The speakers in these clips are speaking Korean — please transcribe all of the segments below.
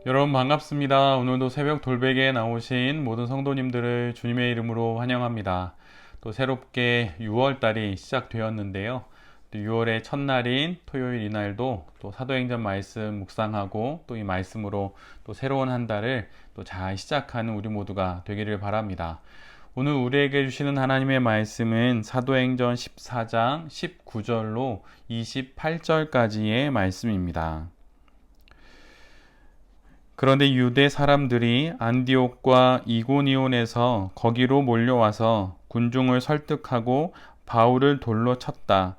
여러분 반갑습니다. 오늘도 새벽 돌베개에 나오신 모든 성도님들을 주님의 이름으로 환영합니다. 또 새롭게 6월달이 시작되었는데요. 또 6월의 첫날인 토요일 이날도 또 사도행전 말씀 묵상하고 또 이 말씀으로 또 새로운 한 달을 또 잘 시작하는 우리 모두가 되기를 바랍니다. 오늘 우리에게 주시는 하나님의 말씀은 사도행전 14장 19절로 28절까지의 말씀입니다. 그런데 유대 사람들이 안디옥과 이고니온에서 거기로 몰려와서 군중을 설득하고 바울을 돌로 쳤다.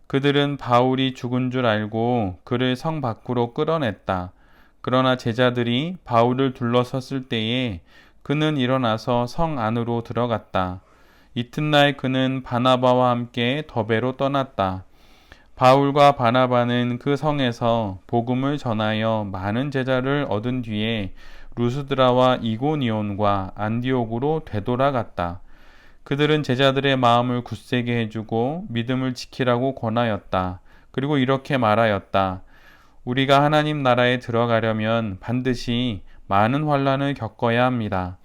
그들은 바울이 죽은 줄 알고 그를 성 밖으로 끌어냈다. 그러나 제자들이 바울을 둘러섰을 때에 그는 일어나서 성 안으로 들어갔다. 이튿날 그는 바나바와 함께 더베로 떠났다. 바울과 바나바는 그 성에서 복음을 전하여 많은 제자를 얻은 뒤에 루스드라와 이고니온과 안디옥으로 되돌아갔다. 그들은 제자들의 마음을 굳세게 해주고 믿음을 지키라고 권하였다. 그리고 이렇게 말하였다. 우리가 하나님 나라에 들어가려면 반드시 많은 환난을 겪어야 합니다.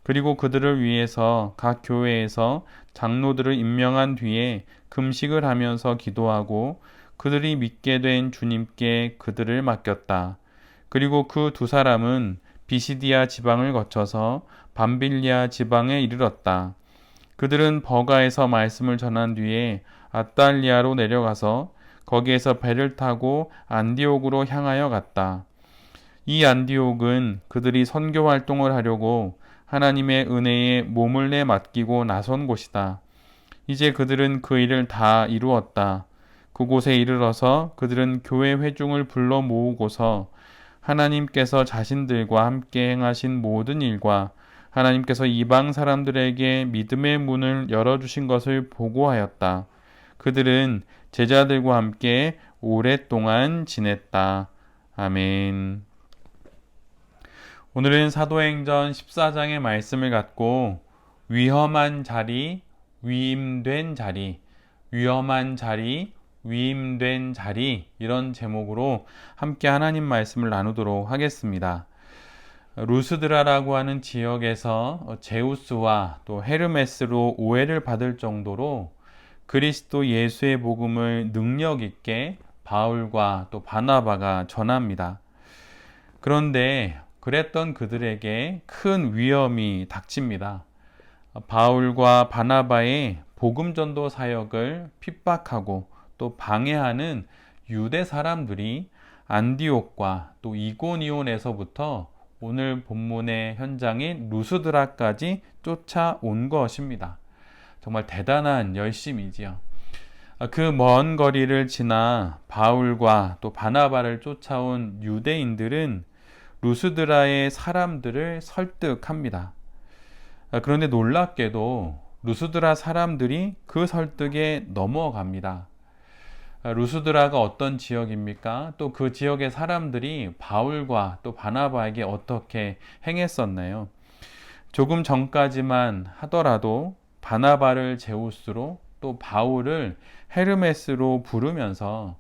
그리고 그들을 위해서 각 교회에서 장로들을 임명한 뒤에 금식을 하면서 기도하고 그들이 믿게 된 주님께 그들을 맡겼다. 그리고 그 두 사람은 비시디아 지방을 거쳐서 밤빌리아 지방에 이르렀다. 그들은 버가에서 말씀을 전한 뒤에 아달리아로 내려가서 거기에서 배를 타고 안디옥으로 향하여 갔다. 이 안디옥은 그들이 선교 활동을 하려고 하나님의 은혜에 몸을 내 맡기고 나선 곳이다. 이제 그들은 그 일을 다 이루었다. 그곳에 이르러서 그들은 교회 회중을 불러 모으고서 하나님께서 자신들과 함께 행하신 모든 일과 하나님께서 이방 사람들에게 믿음의 문을 열어주신 것을 보고하였다. 그들은 제자들과 함께 오랫동안 지냈다. 아멘. 오늘은 사도행전 14장의 말씀을 갖고 위험한 자리, 위임된 자리, 위험한 자리, 위임된 자리 이런 제목으로 함께 하나님 말씀을 나누도록 하겠습니다. 루스드라라고 하는 지역에서 제우스와 또 헤르메스로 오해를 받을 정도로 그리스도 예수의 복음을 능력 있게 바울과 또 바나바가 전합니다. 그런데 그랬던 그들에게 큰 위험이 닥칩니다. 바울과 바나바의 복음 전도 사역을 핍박하고 또 방해하는 유대 사람들이 안디옥과 또 이고니온에서부터 오늘 본문의 현장인 루스드라까지 쫓아온 것입니다. 정말 대단한 열심이지요. 그 먼 거리를 지나 바울과 또 바나바를 쫓아온 유대인들은 루스드라의 사람들을 설득합니다. 그런데 놀랍게도 루스드라 사람들이 그 설득에 넘어갑니다. 루스드라가 어떤 지역입니까? 또 그 지역의 사람들이 바울과 또 바나바에게 어떻게 행했었나요? 조금 전까지만 하더라도 바나바를 제우스로 또 바울을 헤르메스로 부르면서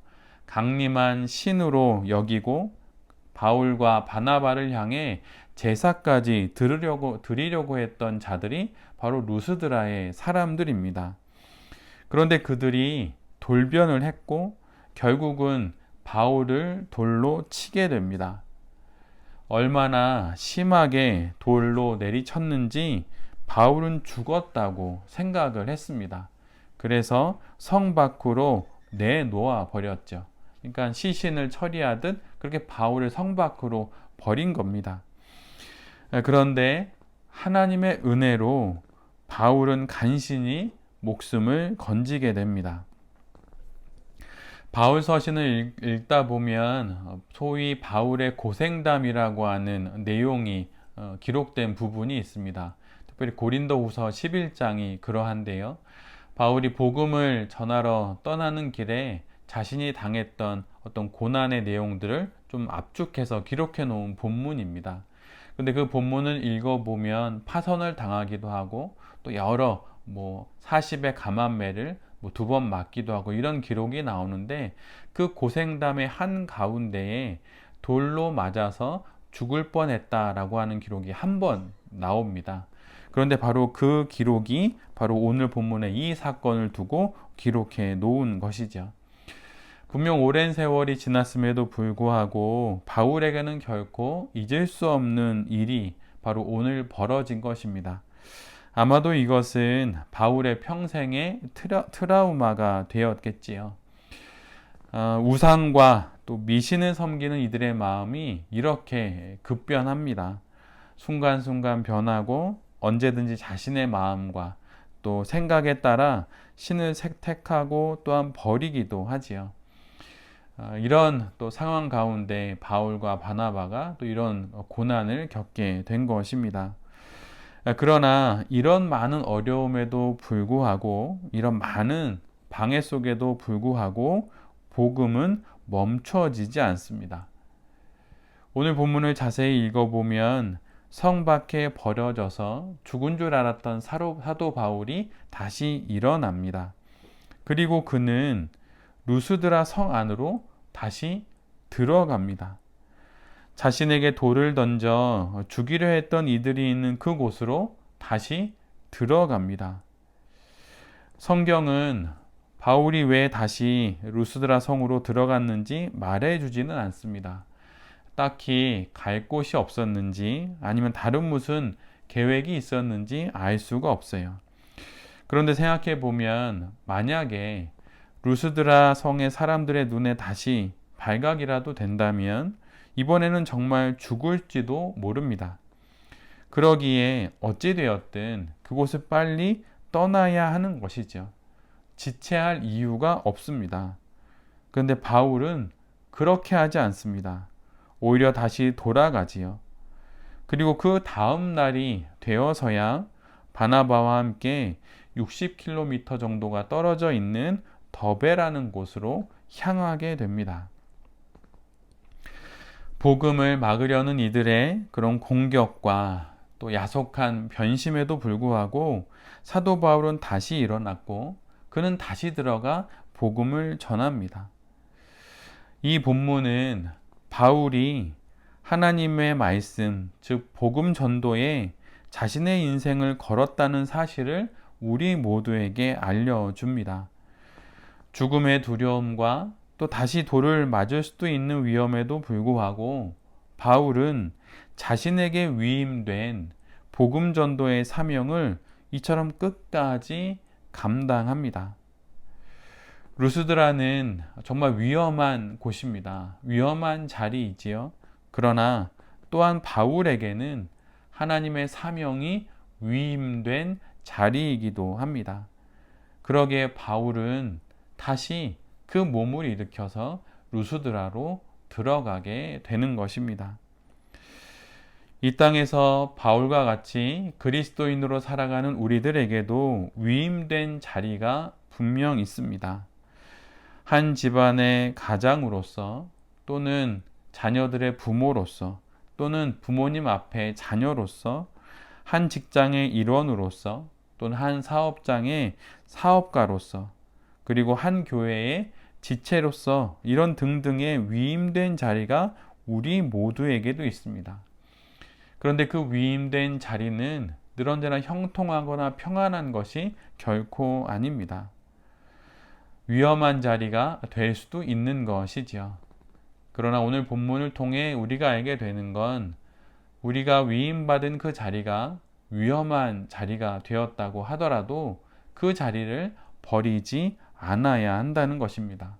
강림한 신으로 여기고 바울과 바나바를 향해 제사까지 드리려고 했던 자들이 바로 루스드라의 사람들입니다. 그런데 그들이 돌변을 했고 결국은 바울을 돌로 치게 됩니다. 얼마나 심하게 돌로 내리쳤는지 바울은 죽었다고 생각을 했습니다. 그래서 성 밖으로 내놓아 버렸죠. 그러니까 시신을 처리하듯 그렇게 바울을 성 밖으로 버린 겁니다. 그런데 하나님의 은혜로 바울은 간신히 목숨을 건지게 됩니다. 바울 서신을 읽다 보면 소위 바울의 고생담이라고 하는 내용이 기록된 부분이 있습니다. 특별히 고린도후서 11장이 그러한데요. 바울이 복음을 전하러 떠나는 길에 자신이 당했던 어떤 고난의 내용들을 좀 압축해서 기록해 놓은 본문입니다. 근데 그 본문을 읽어보면 파선을 당하기도 하고 또 여러 40의 감한매를 2번 맞기도 하고 이런 기록이 나오는데 그 고생담의 한 가운데에 돌로 맞아서 죽을 뻔했다라고 하는 기록이 한 번 나옵니다. 그런데 바로 그 기록이 바로 오늘 본문의 이 사건을 두고 기록해 놓은 것이죠. 분명 오랜 세월이 지났음에도 불구하고 바울에게는 결코 잊을 수 없는 일이 바로 오늘 벌어진 것입니다. 아마도 이것은 바울의 평생의 트라우마가 되었겠지요. 우상과 또 미신을 섬기는 이들의 마음이 이렇게 급변합니다. 순간순간 변하고 언제든지 자신의 마음과 또 생각에 따라 신을 택하고 또한 버리기도 하지요. 이런 또 상황 가운데 바울과 바나바가 또 이런 고난을 겪게 된 것입니다. 그러나 이런 많은 어려움에도 불구하고 이런 많은 방해 속에도 불구하고 복음은 멈춰지지 않습니다. 오늘 본문을 자세히 읽어보면 성 밖에 버려져서 죽은 줄 알았던 사도 바울이 다시 일어납니다. 그리고 그는 루스드라 성 안으로 다시 들어갑니다. 자신에게 돌을 던져 죽이려 했던 이들이 있는 그곳으로 다시 들어갑니다. 성경은 바울이 왜 다시 루스드라 성으로 들어갔는지 말해주지는 않습니다. 딱히 갈 곳이 없었는지 아니면 다른 무슨 계획이 있었는지 알 수가 없어요. 그런데 생각해 보면 만약에 루스드라 성의 사람들의 눈에 다시 발각이라도 된다면 이번에는 정말 죽을지도 모릅니다. 그러기에 어찌되었든 그곳을 빨리 떠나야 하는 것이죠. 지체할 이유가 없습니다. 그런데 바울은 그렇게 하지 않습니다. 오히려 다시 돌아가지요. 그리고 그 다음 날이 되어서야 바나바와 함께 60km 정도가 떨어져 있는 더베라는 곳으로 향하게 됩니다. 복음을 막으려는 이들의 그런 공격과 또 야속한 변심에도 불구하고 사도 바울은 다시 일어났고 그는 다시 들어가 복음을 전합니다. 이 본문은 바울이 하나님의 말씀, 즉 복음 전도에 자신의 인생을 걸었다는 사실을 우리 모두에게 알려줍니다. 죽음의 두려움과 또 다시 돌을 맞을 수도 있는 위험에도 불구하고 바울은 자신에게 위임된 복음 전도의 사명을 이처럼 끝까지 감당합니다. 루스드라는 정말 위험한 곳입니다. 위험한 자리이지요. 그러나 또한 바울에게는 하나님의 사명이 위임된 자리이기도 합니다. 그러기에 바울은 다시 그 몸을 일으켜서 루스드라로 들어가게 되는 것입니다. 이 땅에서 바울과 같이 그리스도인으로 살아가는 우리들에게도 위임된 자리가 분명 있습니다. 한 집안의 가장으로서 또는 자녀들의 부모로서 또는 부모님 앞에 자녀로서 한 직장의 일원으로서 또는 한 사업장의 사업가로서 그리고 한 교회의 지체로서 이런 등등의 위임된 자리가 우리 모두에게도 있습니다. 그런데 그 위임된 자리는 늘 언제나 형통하거나 평안한 것이 결코 아닙니다. 위험한 자리가 될 수도 있는 것이지요. 그러나 오늘 본문을 통해 우리가 알게 되는 건 우리가 위임받은 그 자리가 위험한 자리가 되었다고 하더라도 그 자리를 버리지 않아야 한다는 것입니다.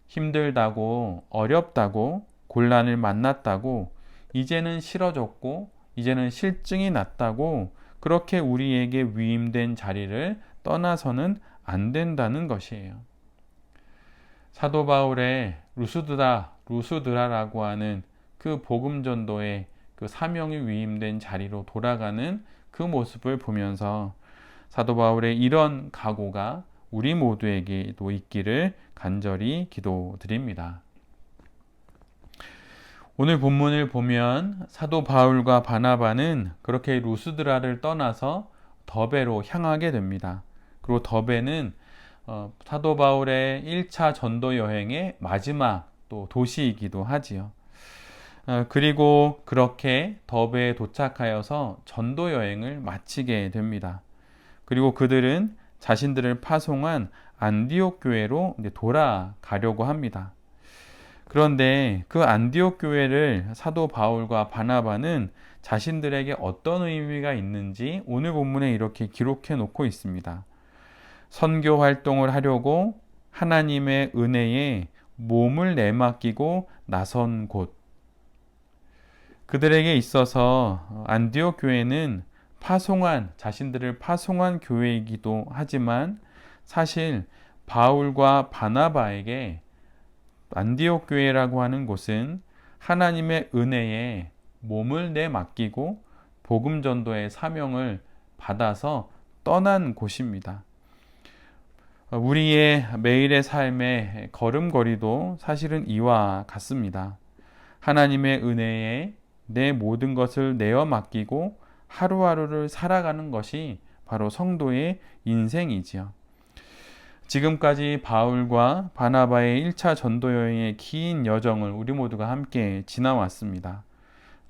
힘들다고 어렵다고 곤란을 만났다고 이제는 싫어졌고 이제는 실증이 났다고 그렇게 우리에게 위임된 자리를 떠나서는 안 된다는 것이에요. 사도 바울의 루스드라라고 하는 그 복음 전도의 그 사명이 위임된 자리로 돌아가는 그 모습을 보면서 사도 바울의 이런 각오가 우리 모두에게도 있기를 간절히 기도드립니다. 오늘 본문을 보면 사도 바울과 바나바는 그렇게 루스드라를 떠나서 더베로 향하게 됩니다. 그리고 더베는 사도 바울의 1차 전도 여행의 마지막 또 도시이기도 하지요. 그리고 그렇게 더베에 도착하여서 전도 여행을 마치게 됩니다. 그리고 그들은 자신들을 파송한 안디옥 교회로 돌아가려고 합니다. 그런데 그 안디옥 교회를 사도 바울과 바나바는 자신들에게 어떤 의미가 있는지 오늘 본문에 이렇게 기록해 놓고 있습니다. 선교 활동을 하려고 하나님의 은혜에 몸을 내맡기고 나선 곳. 그들에게 있어서 안디옥 교회는 자신들을 파송한 교회이기도 하지만 사실 바울과 바나바에게 안디옥 교회라고 하는 곳은 하나님의 은혜에 몸을 내맡기고 복음 전도의 사명을 받아서 떠난 곳입니다. 우리의 매일의 삶의 걸음걸이도 사실은 이와 같습니다. 하나님의 은혜에 내 모든 것을 내어 맡기고 하루하루를 살아가는 것이 바로 성도의 인생이지요. 지금까지 바울과 바나바의 1차 전도 여행의 긴 여정을 우리 모두가 함께 지나왔습니다.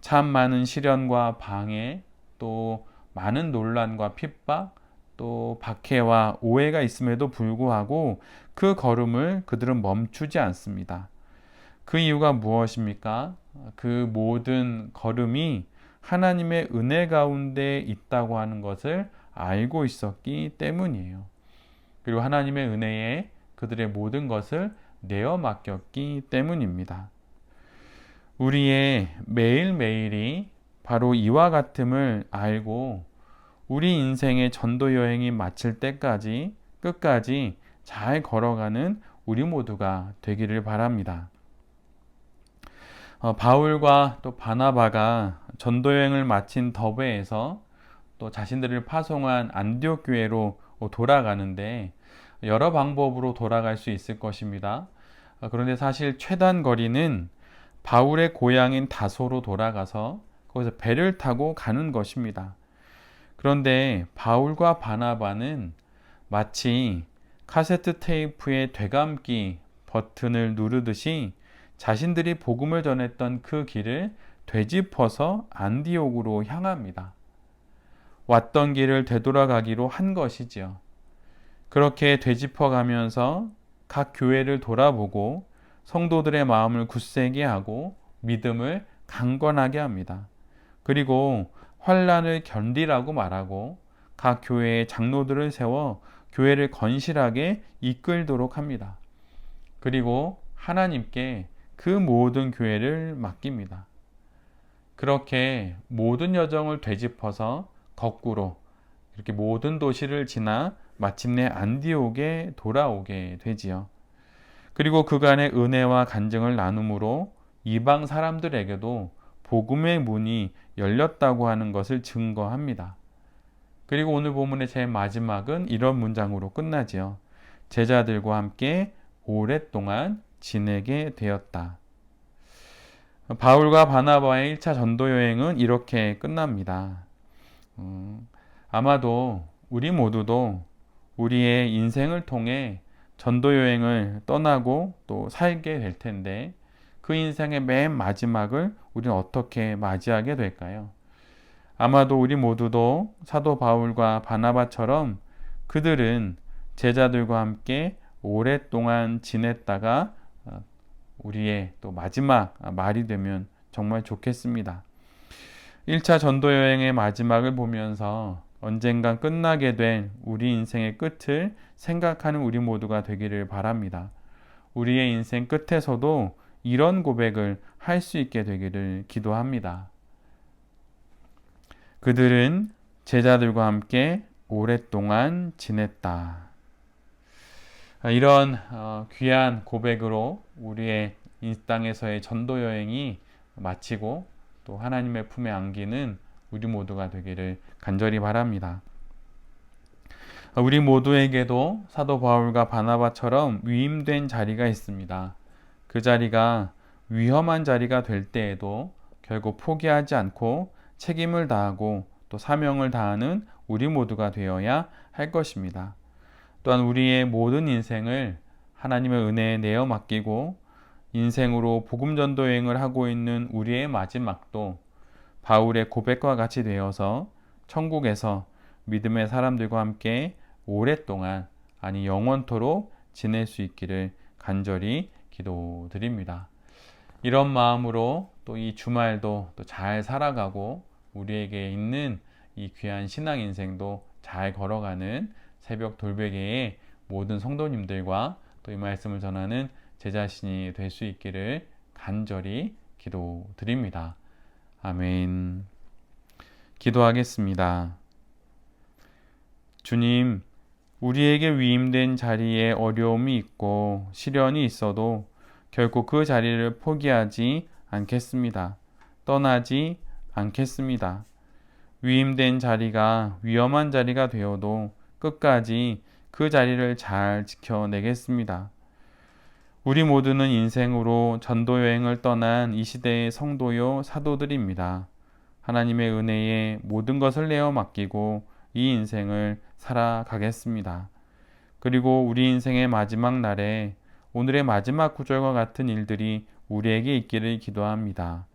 참 많은 시련과 방해, 또 많은 논란과 핍박, 또 박해와 오해가 있음에도 불구하고 그 걸음을 그들은 멈추지 않습니다. 그 이유가 무엇입니까? 그 모든 걸음이 하나님의 은혜 가운데 있다고 하는 것을 알고 있었기 때문이에요. 그리고 하나님의 은혜에 그들의 모든 것을 내어 맡겼기 때문입니다. 우리의 매일매일이 바로 이와 같음을 알고 우리 인생의 전도 여행이 마칠 때까지 끝까지 잘 걸어가는 우리 모두가 되기를 바랍니다. 바울과 또 바나바가 전도 여행을 마친 더베에서 또 자신들을 파송한 안디옥 교회로 돌아가는데 여러 방법으로 돌아갈 수 있을 것입니다. 그런데 사실 최단 거리는 바울의 고향인 다소로 돌아가서 거기서 배를 타고 가는 것입니다. 그런데 바울과 바나바는 마치 카세트 테이프의 되감기 버튼을 누르듯이 자신들이 복음을 전했던 그 길을 되짚어서 안디옥으로 향합니다. 왔던 길을 되돌아가기로 한 것이지요. 그렇게 되짚어 가면서 각 교회를 돌아보고 성도들의 마음을 굳세게 하고 믿음을 강건하게 합니다. 그리고 환난을 견디라고 말하고 각 교회의 장로들을 세워 교회를 건실하게 이끌도록 합니다. 그리고 하나님께 그 모든 교회를 맡깁니다. 그렇게 모든 여정을 되짚어서 거꾸로 이렇게 모든 도시를 지나 마침내 안디옥에 돌아오게 되지요. 그리고 그간의 은혜와 간증을 나눔으로 이방 사람들에게도 복음의 문이 열렸다고 하는 것을 증거합니다. 그리고 오늘 본문의 제일 마지막은 이런 문장으로 끝나지요. 제자들과 함께 오랫동안 지내게 되었다. 바울과 바나바의 1차 전도 여행은 이렇게 끝납니다. 아마도 우리 모두도 우리의 인생을 통해 전도 여행을 떠나고 또 살게 될 텐데 그 인생의 맨 마지막을 우리는 어떻게 맞이하게 될까요? 아마도 우리 모두도 사도 바울과 바나바처럼 그들은 제자들과 함께 오랫동안 지냈다가 우리의 또 마지막 말이 되면 정말 좋겠습니다. 1차 전도 여행의 마지막을 보면서 언젠간 끝나게 된 우리 인생의 끝을 생각하는 우리 모두가 되기를 바랍니다. 우리의 인생 끝에서도 이런 고백을 할 수 있게 되기를 기도합니다. 그들은 제자들과 함께 오랫동안 지냈다. 이런 귀한 고백으로 우리의 이 땅에서의 전도 여행이 마치고 또 하나님의 품에 안기는 우리 모두가 되기를 간절히 바랍니다. 우리 모두에게도 사도 바울과 바나바처럼 위임된 자리가 있습니다. 그 자리가 위험한 자리가 될 때에도 결국 포기하지 않고 책임을 다하고 또 사명을 다하는 우리 모두가 되어야 할 것입니다. 또한 우리의 모든 인생을 하나님의 은혜에 내어 맡기고 인생으로 복음 전도 여행을 하고 있는 우리의 마지막도 바울의 고백과 같이 되어서 천국에서 믿음의 사람들과 함께 오랫동안, 아니 영원토록 지낼 수 있기를 간절히 기도드립니다. 이런 마음으로 또 이 주말도 또 잘 살아가고 우리에게 있는 이 귀한 신앙 인생도 잘 걸어가는 새벽 돌베개의 모든 성도님들과 또 이 말씀을 전하는 제 자신이 될 수 있기를 간절히 기도드립니다. 아멘. 기도하겠습니다. 주님, 우리에게 위임된 자리에 어려움이 있고 시련이 있어도 결코 그 자리를 포기하지 않겠습니다. 떠나지 않겠습니다. 위임된 자리가 위험한 자리가 되어도 끝까지 그 자리를 잘 지켜내겠습니다. 우리 모두는 인생으로 전도 여행을 떠난 이 시대의 성도요 사도들입니다. 하나님의 은혜에 모든 것을 내어 맡기고 이 인생을 살아가겠습니다. 그리고 우리 인생의 마지막 날에 오늘의 마지막 구절과 같은 일들이 우리에게 있기를 기도합니다.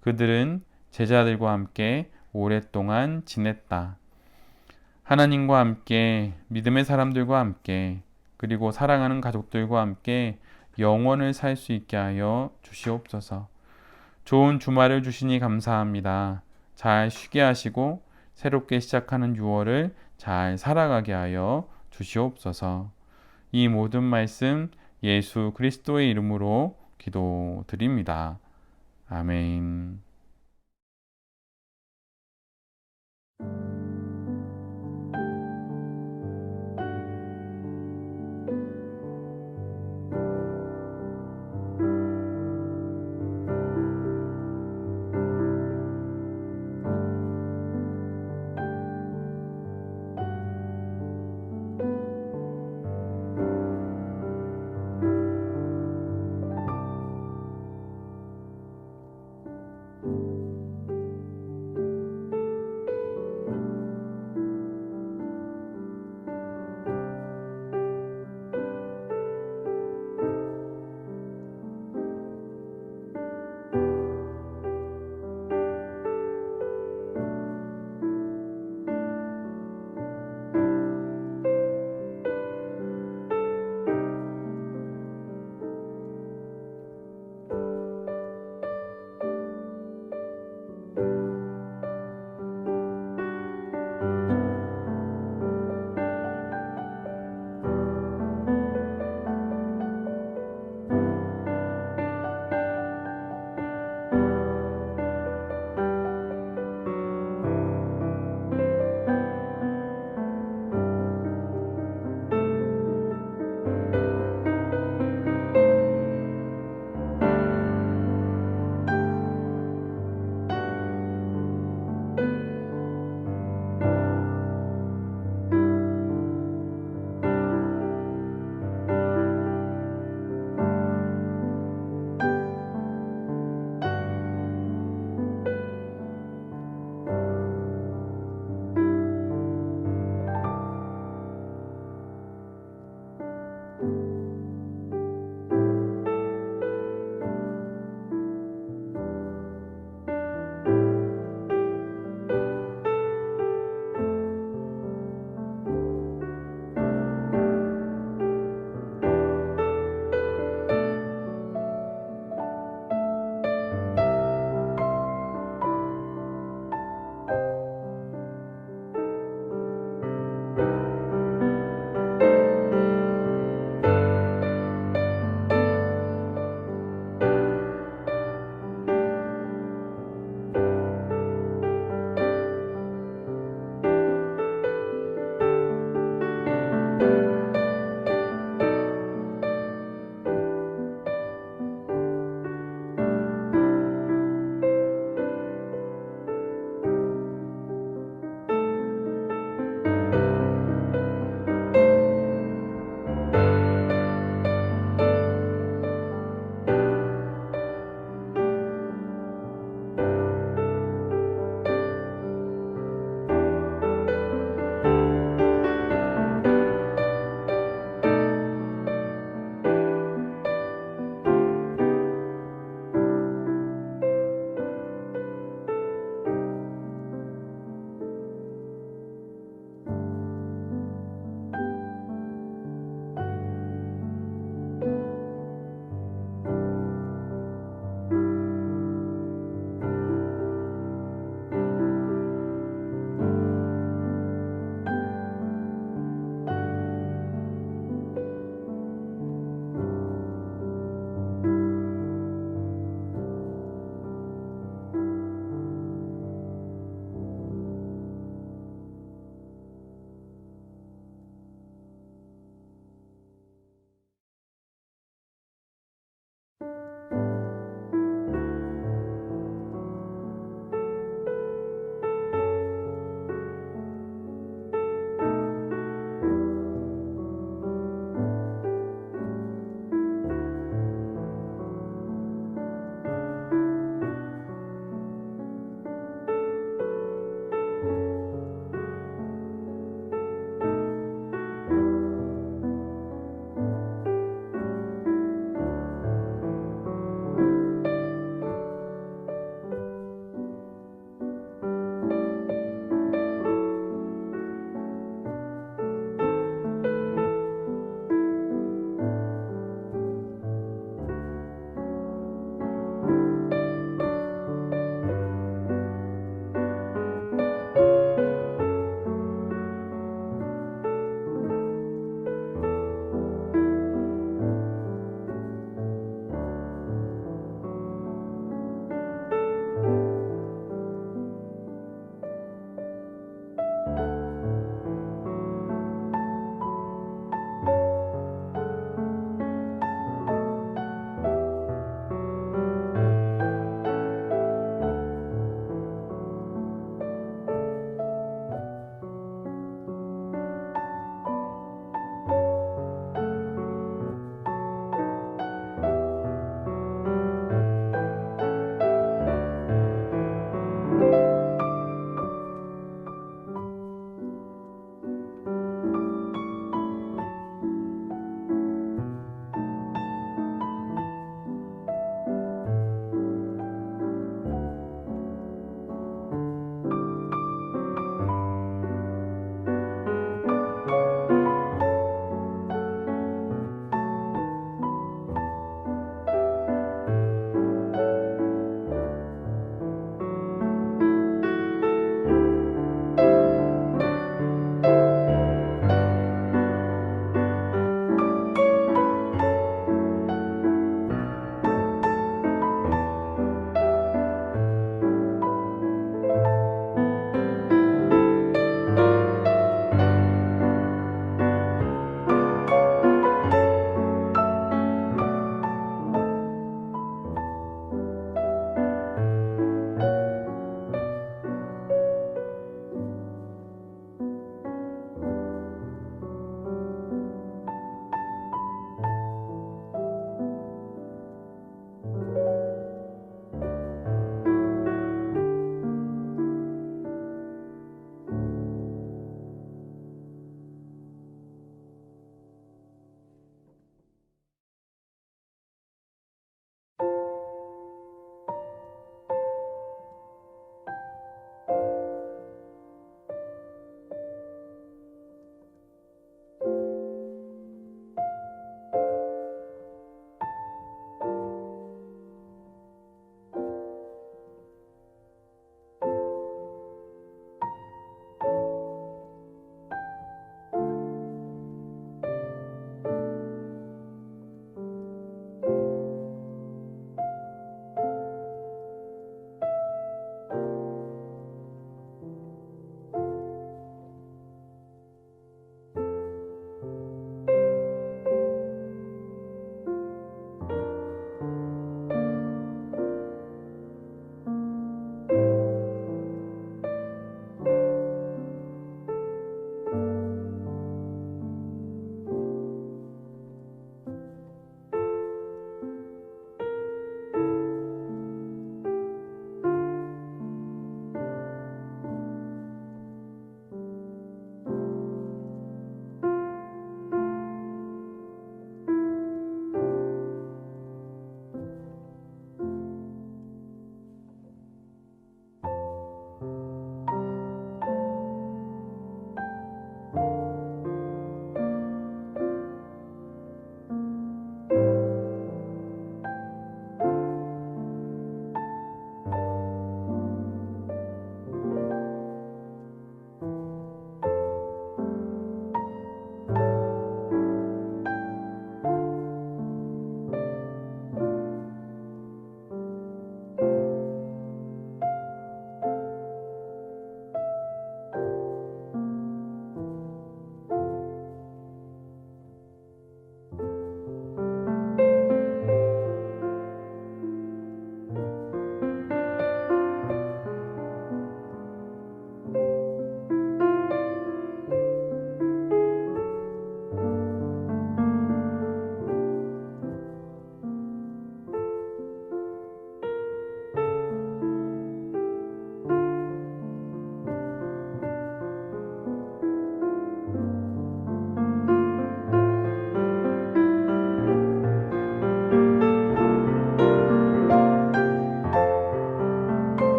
그들은 제자들과 함께 오랫동안 지냈다. 하나님과 함께, 믿음의 사람들과 함께, 그리고 사랑하는 가족들과 함께 영원을 살 수 있게 하여 주시옵소서. 좋은 주말을 주시니 감사합니다. 잘 쉬게 하시고 새롭게 시작하는 6월을 잘 살아가게 하여 주시옵소서. 이 모든 말씀 예수 그리스도의 이름으로 기도드립니다. 아멘.